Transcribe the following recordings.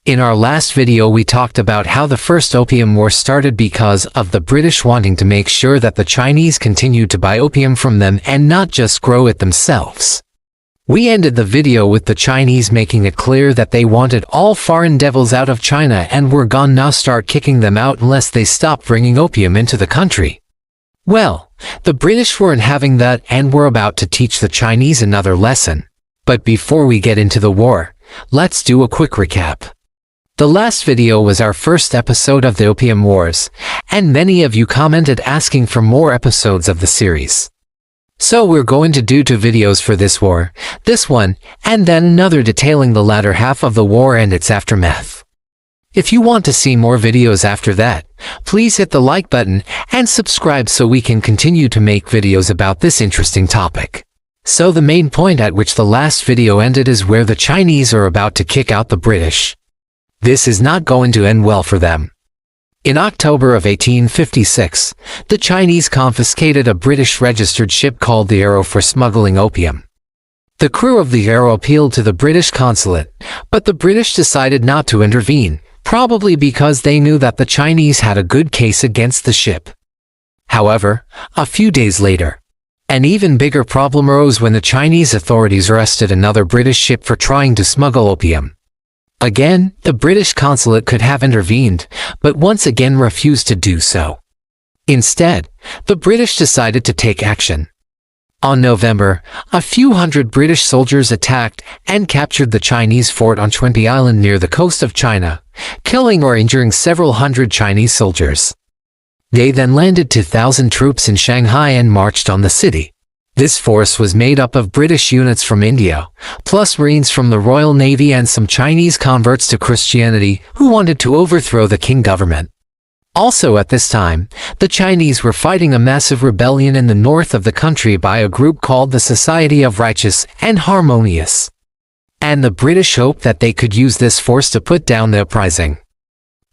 In our last video we talked about how the First Opium War started because of the British wanting to make sure that the Chinese continued to buy opium from them and not just grow it themselves. We ended the video with the Chinese making it clear that they wanted all foreign devils out of China and were gonna now start kicking them out unless they stopped bringing opium into the country. Well, the British weren't having that and were about to teach the Chinese another lesson. But before we get into the war, let's do a quick recap. The last video was our first episode of the Opium Wars, and many of you commented asking for more episodes of the series. So we're going to do 2 videos for this war, this one, and then another detailing the latter half of the war and its aftermath. If you want to see more videos after that, please hit the like button and subscribe so we can continue to make videos about this interesting topic. So the main point at which the last video ended is where the Chinese are about to kick out the British. This is not going to end well for them. In October of 1856, the Chinese confiscated a British-registered ship called the Arrow for smuggling opium. The crew of the Arrow appealed to the British consulate, but the British decided not to intervene, probably because they knew that the Chinese had a good case against the ship. However, a few days later, an even bigger problem arose when the Chinese authorities arrested another British ship for trying to smuggle opium. Again, the British consulate could have intervened, but once again refused to do so. Instead, the British decided to take action. On November, a few hundred British soldiers attacked and captured the Chinese fort on Twenty Island near the coast of China, killing or injuring several hundred Chinese soldiers. They then landed 2,000 troops in Shanghai and marched on the city. This force was made up of British units from India, plus Marines from the Royal Navy and some Chinese converts to Christianity who wanted to overthrow the Qing government. Also at this time, the Chinese were fighting a massive rebellion in the north of the country by a group called the Society of Righteous and Harmonious. And the British hoped that they could use this force to put down the uprising.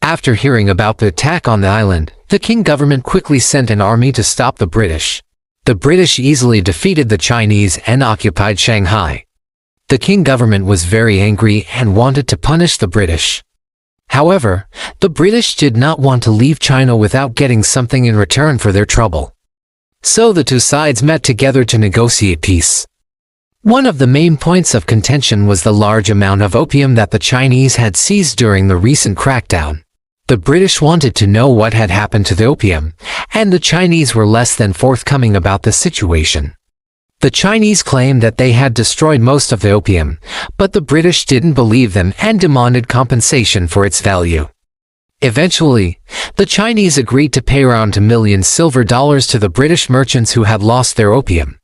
After hearing about the attack on the island, the Qing government quickly sent an army to stop the British. The British easily defeated the Chinese and occupied Shanghai. The Qing government was very angry and wanted to punish the British. However, the British did not want to leave China without getting something in return for their trouble. So the 2 sides met together to negotiate peace. One of the main points of contention was the large amount of opium that the Chinese had seized during the recent crackdown. The British wanted to know what had happened to the opium, and the Chinese were less than forthcoming about the situation. The Chinese claimed that they had destroyed most of the opium, but the British didn't believe them and demanded compensation for its value. Eventually, the Chinese agreed to pay around $2 million silver to the British merchants who had lost their opium.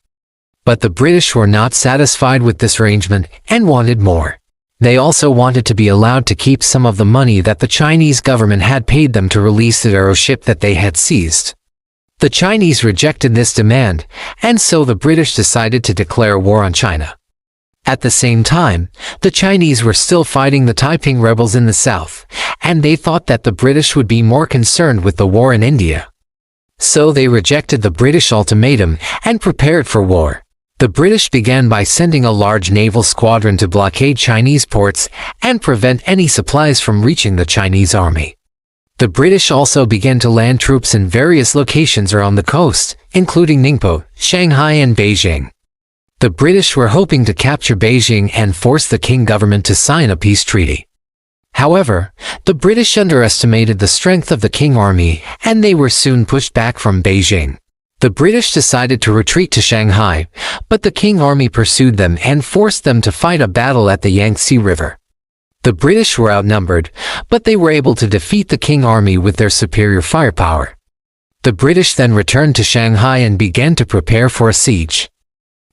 But the British were not satisfied with this arrangement and wanted more. They also wanted to be allowed to keep some of the money that the Chinese government had paid them to release the Arrow ship that they had seized. The Chinese rejected this demand, and so the British decided to declare war on China. At the same time, the Chinese were still fighting the Taiping rebels in the south, and they thought that the British would be more concerned with the war in India. So they rejected the British ultimatum and prepared for war. The British began by sending a large naval squadron to blockade Chinese ports and prevent any supplies from reaching the Chinese army. The British also began to land troops in various locations around the coast, including Ningpo, Shanghai and Beijing. The British were hoping to capture Beijing and force the Qing government to sign a peace treaty. However, the British underestimated the strength of the Qing army and they were soon pushed back from Beijing. The British decided to retreat to Shanghai, but the Qing army pursued them and forced them to fight a battle at the Yangtze River. The British were outnumbered, but they were able to defeat the Qing army with their superior firepower. The British then returned to Shanghai and began to prepare for a siege.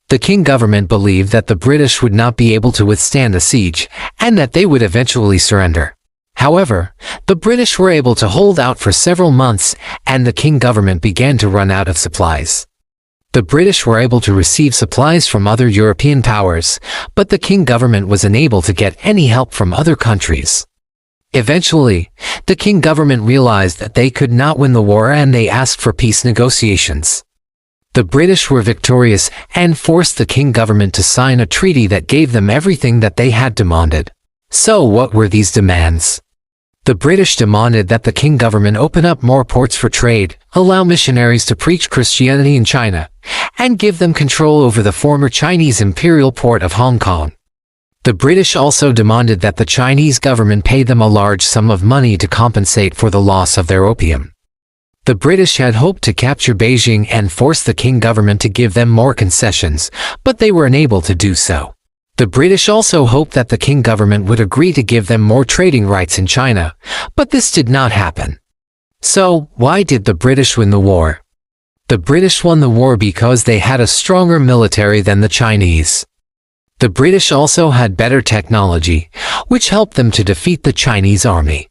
The Qing government believed that the British would not be able to withstand the siege, and that they would eventually surrender. However, the British were able to hold out for several months, and the Qing government began to run out of supplies. The British were able to receive supplies from other European powers, but the Qing government was unable to get any help from other countries. Eventually, the Qing government realized that they could not win the war and they asked for peace negotiations. The British were victorious and forced the Qing government to sign a treaty that gave them everything that they had demanded. So what were these demands? The British demanded that the Qing government open up more ports for trade, allow missionaries to preach Christianity in China, and give them control over the former Chinese imperial port of Hong Kong. The British also demanded that the Chinese government pay them a large sum of money to compensate for the loss of their opium. The British had hoped to capture Beijing and force the Qing government to give them more concessions, but they were unable to do so. The British also hoped that the Qing government would agree to give them more trading rights in China, but this did not happen. So, why did the British win the war? The British won the war because they had a stronger military than the Chinese. The British also had better technology, which helped them to defeat the Chinese army.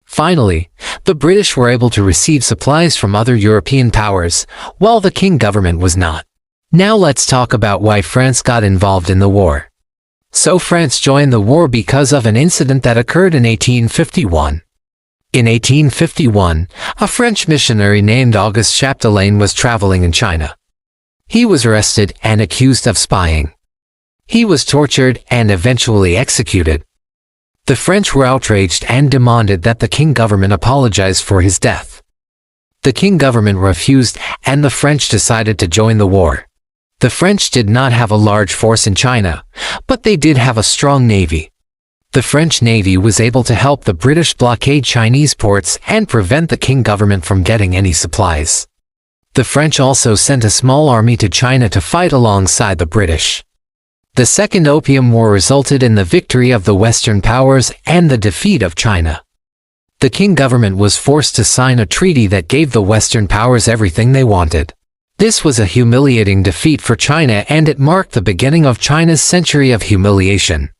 Finally, the British were able to receive supplies from other European powers, while the Qing government was not. Now let's talk about why France got involved in the war. So France joined the war because of an incident that occurred in 1851. In 1851, a French missionary named Auguste Chapdelaine was traveling in China. He was arrested and accused of spying. He was tortured and eventually executed. The French were outraged and demanded that the Qing government apologize for his death. The Qing government refused, and the French decided to join the war. The French did not have a large force in China, but they did have a strong navy. The French navy was able to help the British blockade Chinese ports and prevent the Qing government from getting any supplies. The French also sent a small army to China to fight alongside the British. The Second Opium War resulted in the victory of the Western powers and the defeat of China. The Qing government was forced to sign a treaty that gave the Western powers everything they wanted. This was a humiliating defeat for China, and it marked the beginning of China's century of humiliation.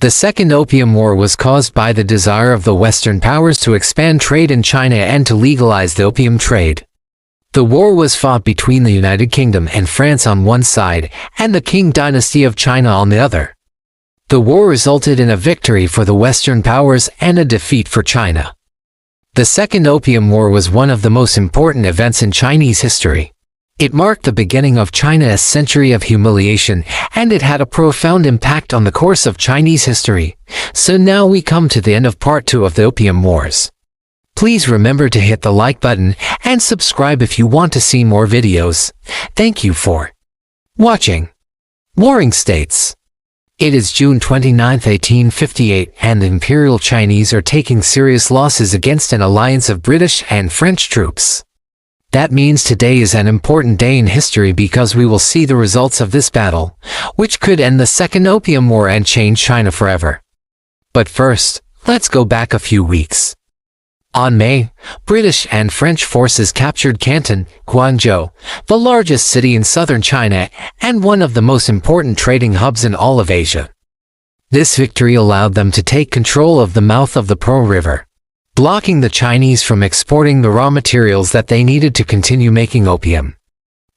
The Second Opium War was caused by the desire of the Western powers to expand trade in China and to legalize the opium trade. The war was fought between the United Kingdom and France on one side, and the Qing dynasty of China on the other. The war resulted in a victory for the Western powers and a defeat for China. The Second Opium War was one of the most important events in Chinese history. It marked the beginning of China's century of humiliation, and it had a profound impact on the course of Chinese history. So now we come to the end of part 2 of the Opium Wars. Please remember to hit the like button and subscribe if you want to see more videos. Thank you for watching. Warring States. It is June 29, 1858, and the Imperial Chinese are taking serious losses against an alliance of British and French troops. That means today is an important day in history because we will see the results of this battle, which could end the Second Opium War and change China forever. But first, let's go back a few weeks. On May, British and French forces captured Canton, Guangzhou, the largest city in southern China and one of the most important trading hubs in all of Asia. This victory allowed them to take control of the mouth of the Pearl River, blocking the Chinese from exporting the raw materials that they needed to continue making opium.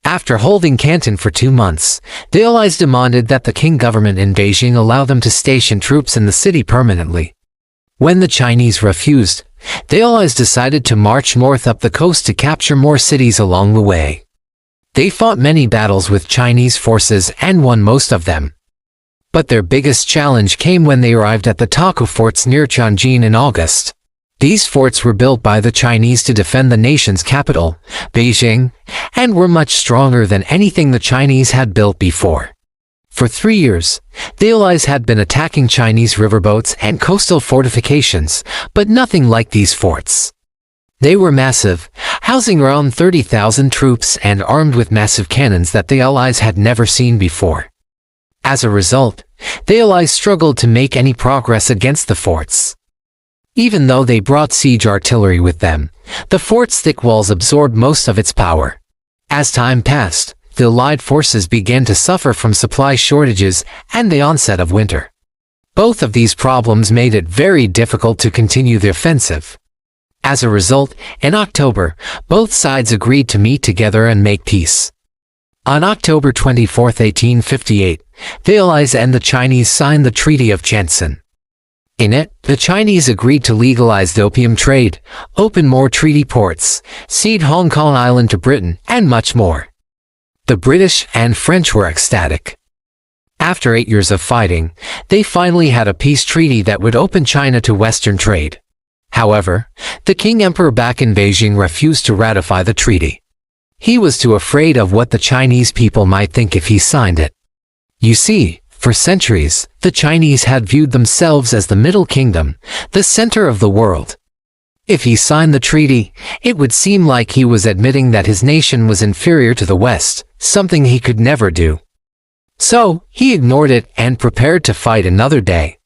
After holding Canton for 2 months, the Allies demanded that the Qing government in Beijing allow them to station troops in the city permanently. When the Chinese refused, the Allies decided to march north up the coast to capture more cities along the way. They fought many battles with Chinese forces and won most of them. But their biggest challenge came when they arrived at the Taku forts near Tianjin in August. These forts were built by the Chinese to defend the nation's capital, Beijing, and were much stronger than anything the Chinese had built before. For 3 years, the Allies had been attacking Chinese riverboats and coastal fortifications, but nothing like these forts. They were massive, housing around 30,000 troops and armed with massive cannons that the Allies had never seen before. As a result, the Allies struggled to make any progress against the forts. Even though they brought siege artillery with them, the fort's thick walls absorbed most of its power. As time passed, the Allied forces began to suffer from supply shortages and the onset of winter. Both of these problems made it very difficult to continue the offensive. As a result, in October, both sides agreed to meet together and make peace. On October 24, 1858, the Allies and the Chinese signed the Treaty of Tientsin. In it, the Chinese agreed to legalize the opium trade, open more treaty ports, cede Hong Kong Island to Britain, and much more. The British and French were ecstatic. After 8 years of fighting, they finally had a peace treaty that would open China to Western trade. However, the Qing Emperor back in Beijing refused to ratify the treaty. He was too afraid of what the Chinese people might think if he signed it. You see, for centuries, the Chinese had viewed themselves as the Middle Kingdom, the center of the world. If he signed the treaty, it would seem like he was admitting that his nation was inferior to the West, something he could never do. So, he ignored it and prepared to fight another day.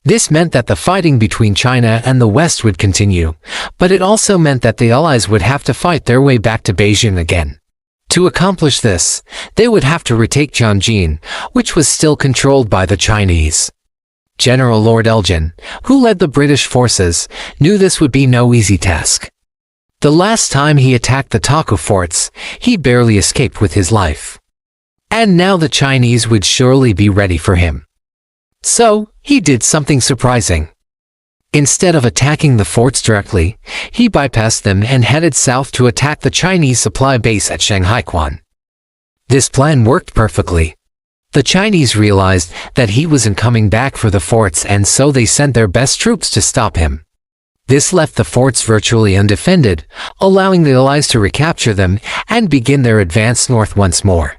This meant that the fighting between China and the West would continue, but it also meant that the Allies would have to fight their way back to Beijing again. To accomplish this, they would have to retake Tianjin, which was still controlled by the Chinese. General Lord Elgin, who led the British forces, knew this would be no easy task. The last time he attacked the Taku forts, he barely escaped with his life. And now the Chinese would surely be ready for him. So, he did something surprising. Instead of attacking the forts directly, he bypassed them and headed south to attack the Chinese supply base at Shanghaiquan. This plan worked perfectly. The Chinese realized that he wasn't coming back for the forts, and so they sent their best troops to stop him. This left the forts virtually undefended, allowing the Allies to recapture them and begin their advance north once more.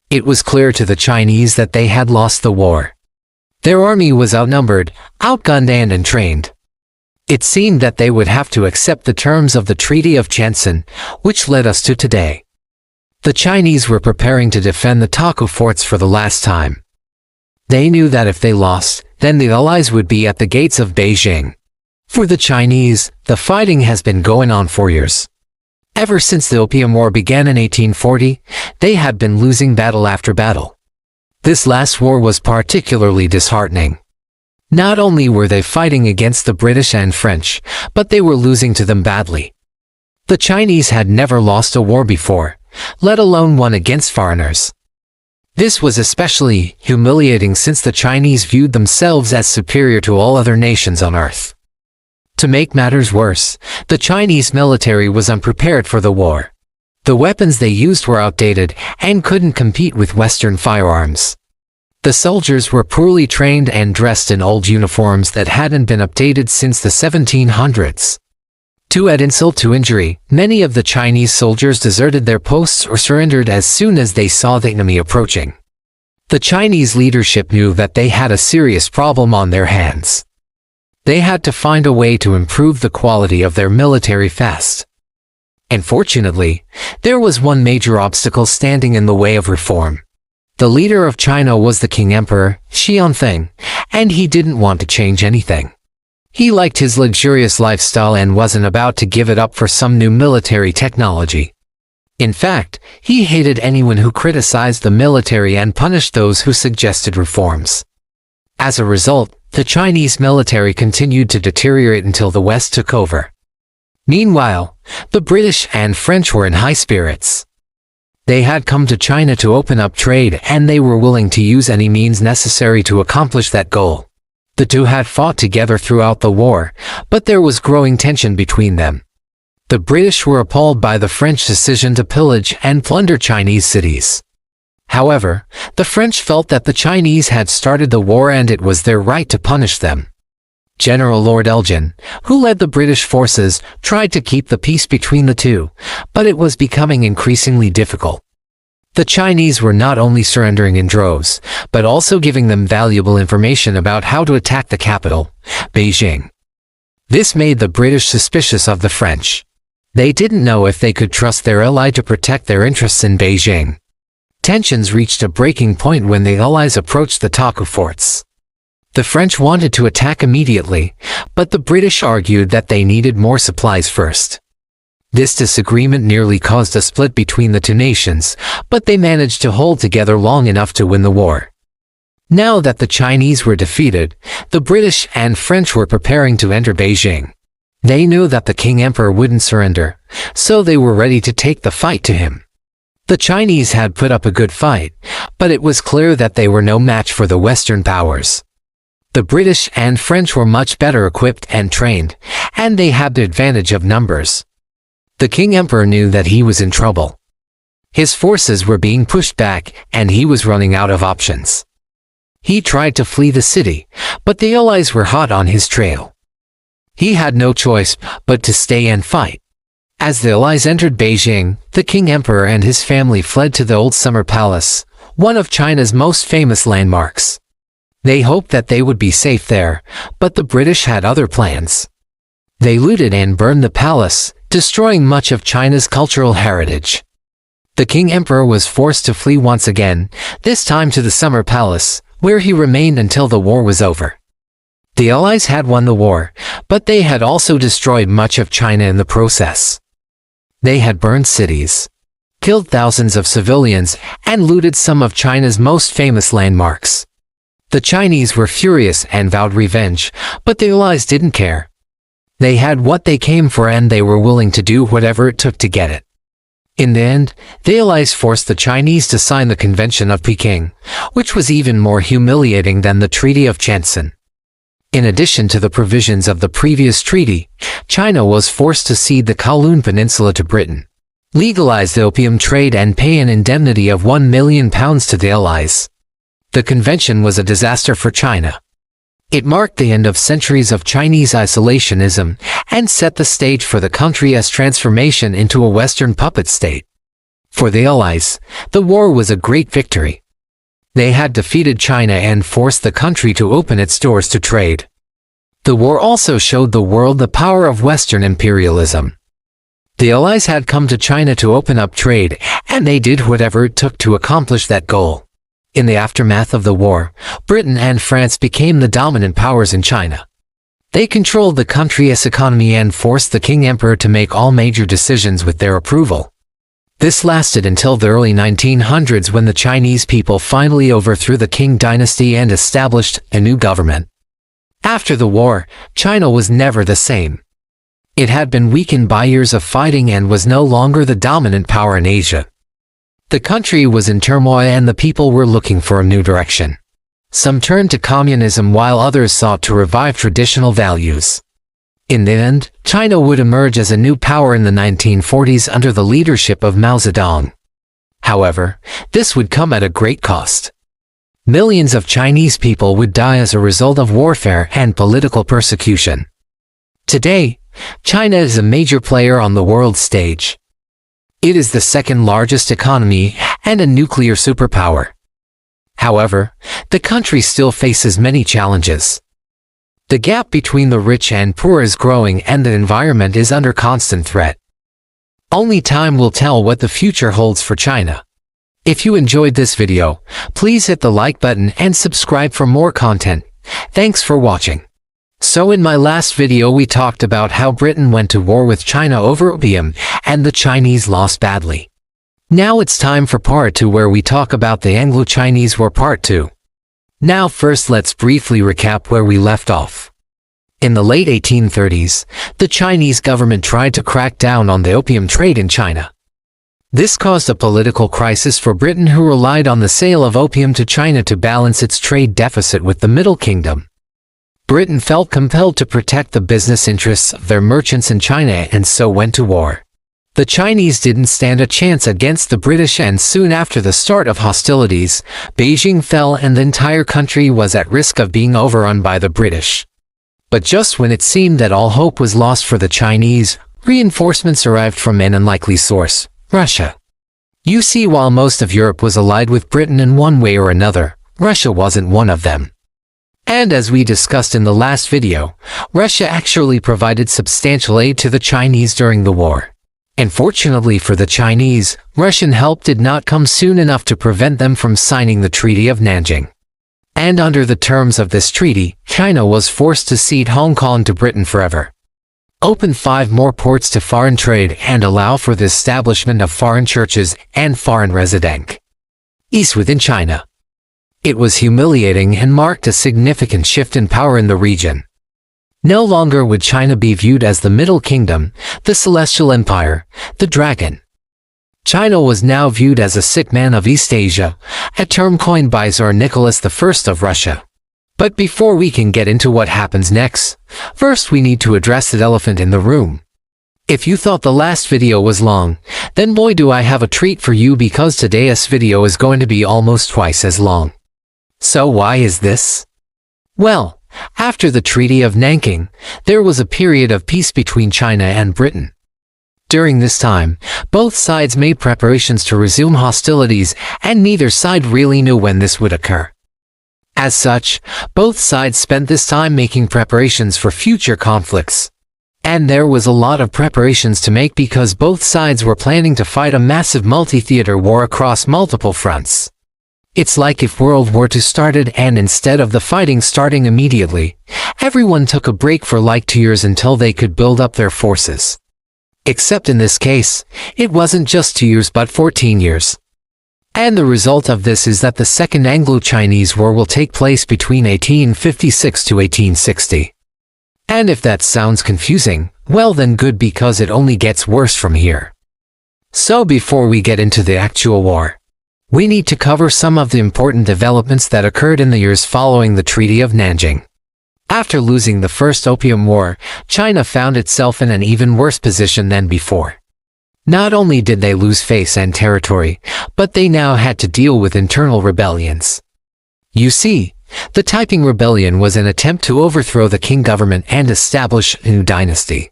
It was clear to the Chinese that they had lost the war. Their army was outnumbered, outgunned and untrained. It seemed that they would have to accept the terms of the Treaty of Tientsin, which led us to today. The Chinese were preparing to defend the Taku forts for the last time. They knew that if they lost, then the Allies would be at the gates of Beijing. For the Chinese, the fighting has been going on for years. Ever since the Opium War began in 1840, they had been losing battle after battle. This last war was particularly disheartening. Not only were they fighting against the British and French, but they were losing to them badly. The Chinese had never lost a war before, let alone one against foreigners. This was especially humiliating since the Chinese viewed themselves as superior to all other nations on Earth. To make matters worse, the Chinese military was unprepared for the war. The weapons they used were outdated and couldn't compete with Western firearms. The soldiers were poorly trained and dressed in old uniforms that hadn't been updated since the 1700s. To add insult to injury, many of the Chinese soldiers deserted their posts or surrendered as soon as they saw the enemy approaching. The Chinese leadership knew that they had a serious problem on their hands. They had to find a way to improve the quality of their military fast. Unfortunately, there was one major obstacle standing in the way of reform. The leader of China was the Qing Emperor, Xianfeng, and he didn't want to change anything. He liked his luxurious lifestyle and wasn't about to give it up for some new military technology. In fact, he hated anyone who criticized the military and punished those who suggested reforms. As a result, the Chinese military continued to deteriorate until the West took over. Meanwhile, the British and French were in high spirits. They had come to China to open up trade, and they were willing to use any means necessary to accomplish that goal. The two had fought together throughout the war, but there was growing tension between them. The British were appalled by the French decision to pillage and plunder Chinese cities. However, the French felt that the Chinese had started the war and it was their right to punish them. General Lord Elgin, who led the British forces, tried to keep the peace between the two, but it was becoming increasingly difficult. The Chinese were not only surrendering in droves, but also giving them valuable information about how to attack the capital, Beijing. This made the British suspicious of the French. They didn't know if they could trust their ally to protect their interests in Beijing. Tensions reached a breaking point when the Allies approached the Taku forts. The French wanted to attack immediately, but the British argued that they needed more supplies first. This disagreement nearly caused a split between the two nations, but they managed to hold together long enough to win the war. Now that the Chinese were defeated, the British and French were preparing to enter Beijing. They knew that the Qing Emperor wouldn't surrender, so they were ready to take the fight to him. The Chinese had put up a good fight, but it was clear that they were no match for the Western powers. The British and French were much better equipped and trained, and they had the advantage of numbers. The Qing Emperor knew that he was in trouble. His forces were being pushed back, and he was running out of options. He tried to flee the city, but the Allies were hot on his trail. He had no choice but to stay and fight. As the Allies entered Beijing, the Qing Emperor and his family fled to the Old Summer Palace, one of China's most famous landmarks. They hoped that they would be safe there, but the British had other plans. They looted and burned the palace, destroying much of China's cultural heritage. The Qing Emperor was forced to flee once again, this time to the Summer Palace, where he remained until the war was over. The Allies had won the war, but they had also destroyed much of China in the process. They had burned cities, killed thousands of civilians, and looted some of China's most famous landmarks. The Chinese were furious and vowed revenge, but the Allies didn't care. They had what they came for and they were willing to do whatever it took to get it. In the end, the Allies forced the Chinese to sign the Convention of Peking, which was even more humiliating than the Treaty of Tientsin. In addition to the provisions of the previous treaty, China was forced to cede the Kowloon Peninsula to Britain, legalize the opium trade and pay an indemnity of £1 million to the Allies. The convention was a disaster for China. It marked the end of centuries of Chinese isolationism and set the stage for the country's transformation into a Western puppet state. For the Allies, the war was a great victory. They had defeated China and forced the country to open its doors to trade. The war also showed the world the power of Western imperialism. The Allies had come to China to open up trade, and they did whatever it took to accomplish that goal. In the aftermath of the war, Britain and France became the dominant powers in China. They controlled the country's economy and forced the Qing Emperor to make all major decisions with their approval. This lasted until the early 1900s when the Chinese people finally overthrew the Qing dynasty and established a new government. After the war, China was never the same. It had been weakened by years of fighting and was no longer the dominant power in Asia. The country was in turmoil and the people were looking for a new direction. Some turned to communism while others sought to revive traditional values. In the end, China would emerge as a new power in the 1940s under the leadership of Mao Zedong. However, this would come at a great cost. Millions of Chinese people would die as a result of warfare and political persecution. Today, China is a major player on the world stage. It is the second largest economy and a nuclear superpower. However, the country still faces many challenges. The gap between the rich and poor is growing and the environment is under constant threat. Only time will tell what the future holds for China. If you enjoyed this video, please hit the like button and subscribe for more content. Thanks for watching. So in my last video we talked about how Britain went to war with China over opium and the Chinese lost badly. Now it's time for part 2 where we talk about the Anglo-Chinese War part 2. Now first let's briefly recap where we left off. In the late 1830s, the Chinese government tried to crack down on the opium trade in China. This caused a political crisis for Britain, who relied on the sale of opium to China to balance its trade deficit with the Middle Kingdom. Britain felt compelled to protect the business interests of their merchants in China and so went to war. The Chinese didn't stand a chance against the British, and soon after the start of hostilities, Beijing fell and the entire country was at risk of being overrun by the British. But just when it seemed that all hope was lost for the Chinese, reinforcements arrived from an unlikely source, Russia. You see, while most of Europe was allied with Britain in one way or another, Russia wasn't one of them. And as we discussed in the last video, Russia actually provided substantial aid to the Chinese during the war. Unfortunately for the Chinese, Russian help did not come soon enough to prevent them from signing the Treaty of Nanjing. And under the terms of this treaty, China was forced to cede Hong Kong to Britain forever, open 5 more ports to foreign trade, and allow for the establishment of foreign churches and foreign residents within China. It was humiliating and marked a significant shift in power in the region. No longer would China be viewed as the Middle Kingdom, the Celestial Empire, the Dragon. China was now viewed as a sick man of East Asia, a term coined by Tsar Nicholas I of Russia. But before we can get into what happens next, first we need to address the elephant in the room. If you thought the last video was long, then boy do I have a treat for you, because today's video is going to be almost twice as long. So why is this? Well, after the Treaty of Nanking, there was a period of peace between China and Britain. During this time, both sides made preparations to resume hostilities, and neither side really knew when this would occur. As such, both sides spent this time making preparations for future conflicts. And there was a lot of preparations to make because both sides were planning to fight a massive multi-theater war across multiple fronts. It's like if World War II started and instead of the fighting starting immediately, everyone took a break for like 2 years until they could build up their forces. Except in this case, it wasn't just 2 years but 14 years. And the result of this is that the Second Anglo-Chinese War will take place between 1856 to 1860. And if that sounds confusing, well then good, because it only gets worse from here. So before we get into the actual war, we need to cover some of the important developments that occurred in the years following the Treaty of Nanjing. After losing the First Opium War, China found itself in an even worse position than before. Not only did they lose face and territory, but they now had to deal with internal rebellions. You see, the Taiping Rebellion was an attempt to overthrow the Qing government and establish a new dynasty.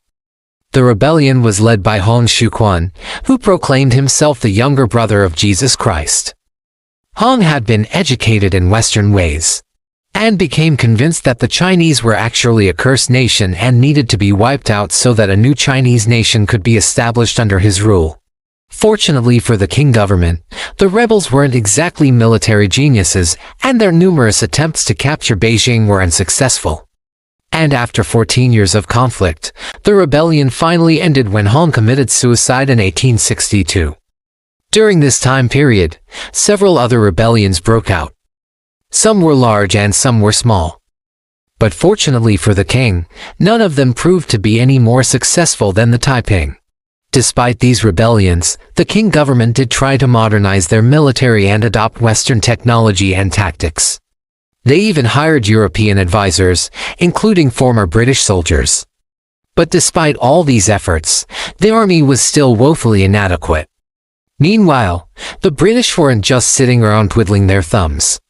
The rebellion was led by Hong Xiuquan, who proclaimed himself the younger brother of Jesus Christ. Hong had been educated in Western ways, and became convinced that the Chinese were actually a cursed nation and needed to be wiped out so that a new Chinese nation could be established under his rule. Fortunately for the Qing government, the rebels weren't exactly military geniuses, and their numerous attempts to capture Beijing were unsuccessful. And after 14 years of conflict, the rebellion finally ended when Hong committed suicide in 1862. During this time period, several other rebellions broke out. Some were large and some were small. But fortunately for the Qing, none of them proved to be any more successful than the Taiping. Despite these rebellions, the Qing government did try to modernize their military and adopt Western technology and tactics. They even hired European advisors, including former British soldiers. But despite all these efforts, the army was still woefully inadequate. Meanwhile, the British weren't just sitting around twiddling their thumbs.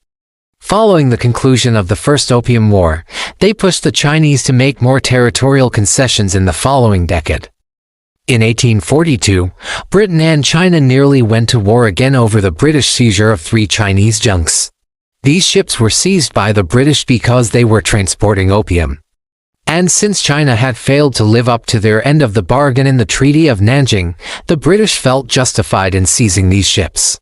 Following the conclusion of the First Opium War, they pushed the Chinese to make more territorial concessions in the following decade. In 1842, Britain and China nearly went to war again over the British seizure of 3 Chinese junks. These ships were seized by the British because they were transporting opium. And since China had failed to live up to their end of the bargain in the Treaty of Nanjing, the British felt justified in seizing these ships.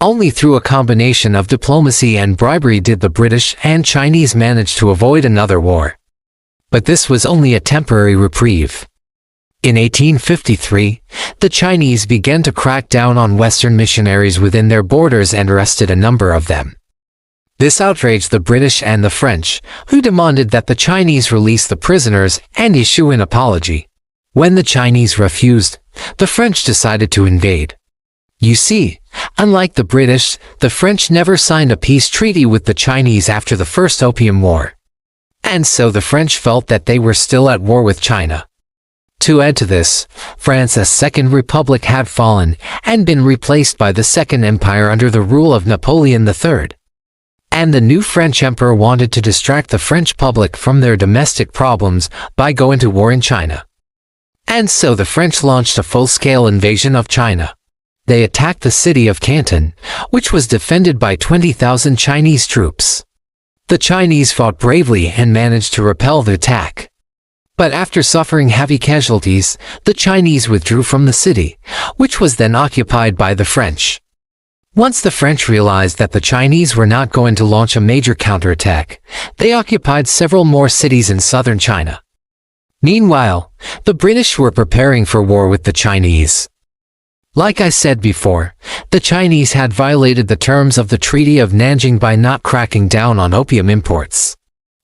Only through a combination of diplomacy and bribery did the British and Chinese manage to avoid another war. But this was only a temporary reprieve. In 1853, the Chinese began to crack down on Western missionaries within their borders and arrested a number of them. This outraged the British and the French, who demanded that the Chinese release the prisoners and issue an apology. When the Chinese refused, the French decided to invade. You see, unlike the British, the French never signed a peace treaty with the Chinese after the First Opium War. And so the French felt that they were still at war with China. To add to this, France's Second Republic had fallen and been replaced by the Second Empire under the rule of Napoleon III. And the new French emperor wanted to distract the French public from their domestic problems by going to war in China. And so the French launched a full-scale invasion of China. They attacked the city of Canton, which was defended by 20,000 Chinese troops. The Chinese fought bravely and managed to repel the attack. But after suffering heavy casualties, the Chinese withdrew from the city, which was then occupied by the French. Once the French realized that the Chinese were not going to launch a major counterattack, they occupied several more cities in southern China. Meanwhile, the British were preparing for war with the Chinese. Like I said before, the Chinese had violated the terms of the Treaty of Nanjing by not cracking down on opium imports.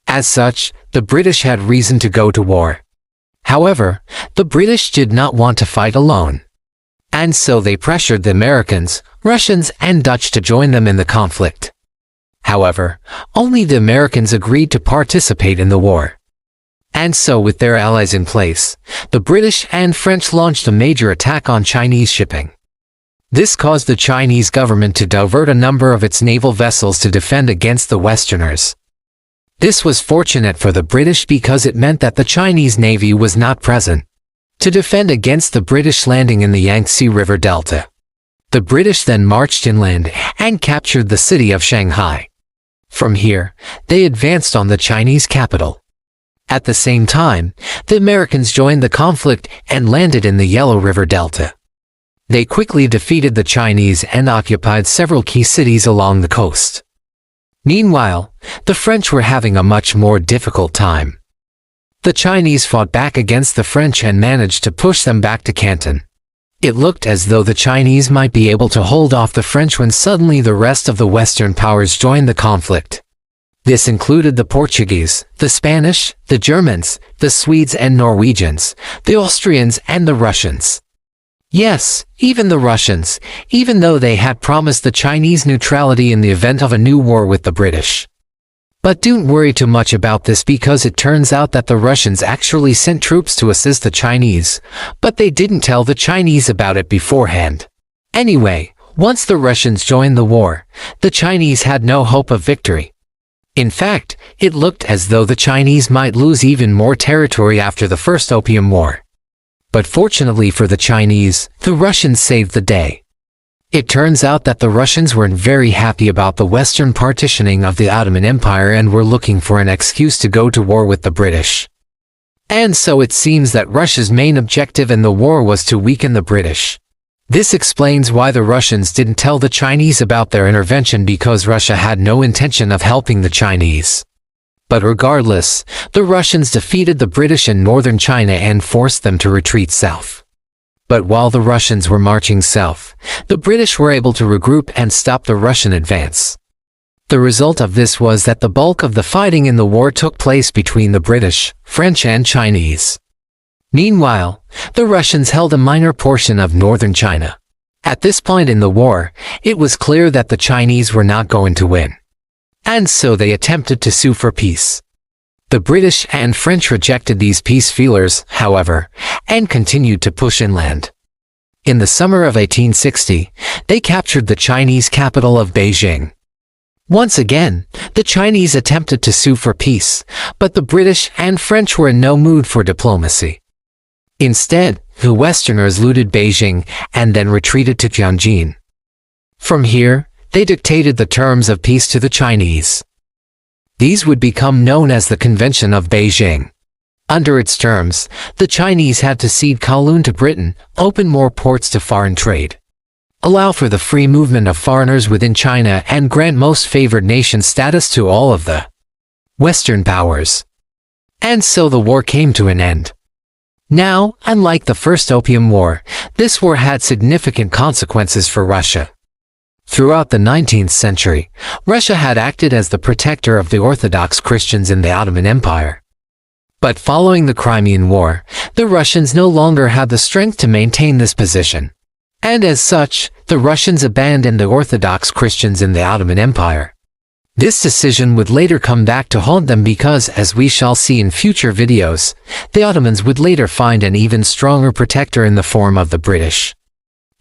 As such, the British had reason to go to war. However, the British did not want to fight alone. And so they pressured the Americans, Russians, and Dutch to join them in the conflict. However, only the Americans agreed to participate in the war. And so with their allies in place, the British and French launched a major attack on Chinese shipping. This caused the Chinese government to divert a number of its naval vessels to defend against the Westerners. This was fortunate for the British because it meant that the Chinese Navy was not present to defend against the British landing in the Yangtze River Delta. The British then marched inland and captured the city of Shanghai. From here, they advanced on the Chinese capital. At the same time, the Americans joined the conflict and landed in the Yellow River Delta. They quickly defeated the Chinese and occupied several key cities along the coast. Meanwhile, the French were having a much more difficult time. The Chinese fought back against the French and managed to push them back to Canton. It looked as though the Chinese might be able to hold off the French when suddenly the rest of the Western powers joined the conflict. This included the Portuguese, the Spanish, the Germans, the Swedes and Norwegians, the Austrians and the Russians. Yes, even the Russians, even though they had promised the Chinese neutrality in the event of a new war with the British. But don't worry too much about this because it turns out that the Russians actually sent troops to assist the Chinese, but they didn't tell the Chinese about it beforehand. Anyway, once the Russians joined the war, the Chinese had no hope of victory. In fact, it looked as though the Chinese might lose even more territory after the First Opium War. But fortunately for the Chinese, the Russians saved the day. It turns out that the Russians weren't very happy about the Western partitioning of the Ottoman Empire and were looking for an excuse to go to war with the British. And so it seems that Russia's main objective in the war was to weaken the British. This explains why the Russians didn't tell the Chinese about their intervention because Russia had no intention of helping the Chinese. But regardless, the Russians defeated the British in northern China and forced them to retreat south. But while the Russians were marching south, the British were able to regroup and stop the Russian advance. The result of this was that the bulk of the fighting in the war took place between the British, French and Chinese. Meanwhile, the Russians held a minor portion of northern China. At this point in the war, it was clear that the Chinese were not going to win. And so they attempted to sue for peace. The British and French rejected these peace feelers, however, and continued to push inland. In the summer of 1860, they captured the Chinese capital of Beijing. Once again, the Chinese attempted to sue for peace, but the British and French were in no mood for diplomacy. Instead, the Westerners looted Beijing and then retreated to Tianjin. From here, they dictated the terms of peace to the Chinese. These would become known as the Convention of Beijing. Under its terms, the Chinese had to cede Kowloon to Britain, open more ports to foreign trade, allow for the free movement of foreigners within China and grant most favored nation status to all of the Western powers. And so the war came to an end. Now, unlike the First Opium War, this war had significant consequences for Russia. Throughout the 19th century, Russia had acted as the protector of the Orthodox Christians in the Ottoman Empire. But following the Crimean War, the Russians no longer had the strength to maintain this position. And as such, the Russians abandoned the Orthodox Christians in the Ottoman Empire. This decision would later come back to haunt them because, as we shall see in future videos, the Ottomans would later find an even stronger protector in the form of the British.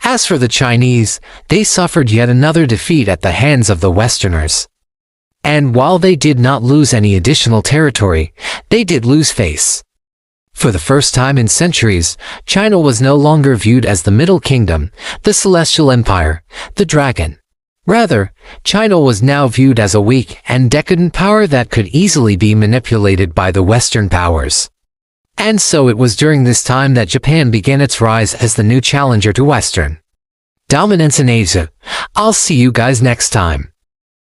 As for the Chinese, they suffered yet another defeat at the hands of the Westerners. And while they did not lose any additional territory, they did lose face. For the first time in centuries, China was no longer viewed as the Middle Kingdom, the Celestial Empire, the Dragon. Rather, China was now viewed as a weak and decadent power that could easily be manipulated by the Western powers. And so it was during this time that Japan began its rise as the new challenger to Western dominance in Asia. I'll see you guys next time.